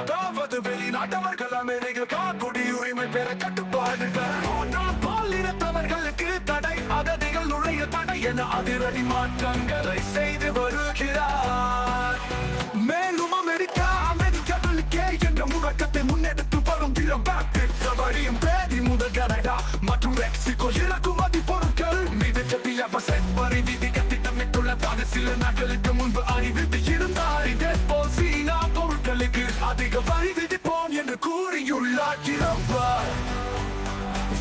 அதாவது வெளிநாட்டவர்கள் அமெரிக்க குடியுரிமை பெற கட்டுப்பாடுகள். மூன்றாம் பாலினத்தவர்களுக்கு தடை, அகதிகள் நுழைய தடை என அதிரடி மாற்றங்களை செய்து வருகிறார். மேலும் அமெரிக்காவிற்கே என்ற முழக்கத்தை முன்னெடுத்து வரும் வழியும் பேதி முதல் கனடா மற்றும் மெக்சிகோ இறக்குமதி பொருட்கள் மீது 10% வரி விதிக்க திட்டமிட்டுள்ளதாக சில நாட்களுக்கு முன்பு அறிவித்து இருந்தார். இதேபோல் சீனா பொருட்களுக்கு அதிக வரி விதிப்போம் என்று கூறியுள்ளார்.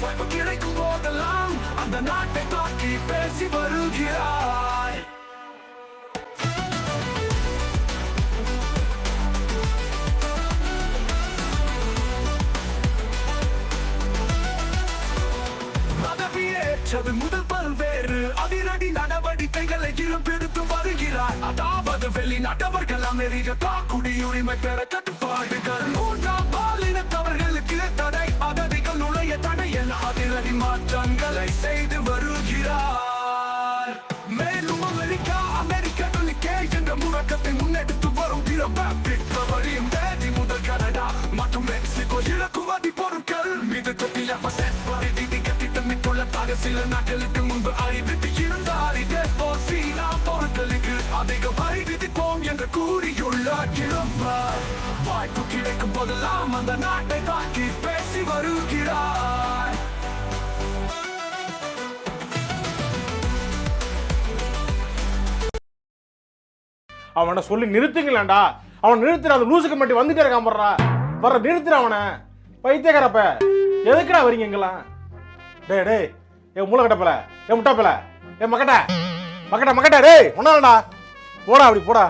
வாய்ப்பு கிடைக்கும் போதெல்லாம் அந்த நாட்டை தாக்கி பேசி வருகிறார். முதல் பல்வேறு அதிரடி நடவடிக்கைகளை எடுத்து வருகிறார். அதாவது வெளிநாட்டவர்கள் அமெரிக்க குடியுரிமை பெற கட்டுப்பாடுகள். மூன்றாம் பாலினத்தவர்களுக்கு தடை, அகதிகள் நுழைய தடை என அதிரடி மாற்றங்களை செய்து வருகிறார். மேலும் அமெரிக்கர்களுக்கே என்ற முழக்கத்தை முன்னெடுத்து வரும் வழியும் தேதி முதல் கனடா மற்றும் மெக்சிகோ இறக்குமதி பொருட்கள் மீது 10% வரி விதிக்க திட்டமிட்டுள்ளதாக சில நாட்களுக்கு முன்பு அறிவித்து இருந்தார். இதேபோல் சீனா பொருட்களுக்கு அதிக வரி விதிப்போம் என்று கூறியுள்ளார். வாய்ப்பு கிடைக்கும் போதெல்லாம் அந்த நாட்டை தாக்கி பேசி வருகிறார். அவனை சொல்லி நிறுத்துங்களேன்டா. அவன் நிறுத்துற, அந்த லூசுக்கு மட்டும் வந்துட்டே இருக்கான் போடுறா. வர நிறுத்துற அவனை. பைத்தியக்காரப்ப எதுக்குடா வரீங்க எங்கெல்லாம்? டேய் டேய், ஏ மூளை கட்டப்பல, ஏ முட்டாப்பல, ஏ மக்கட்ட மக்கட்ட மக்கட்ட, டேய் ஒன்னாலடா போடா, அப்படி போடா.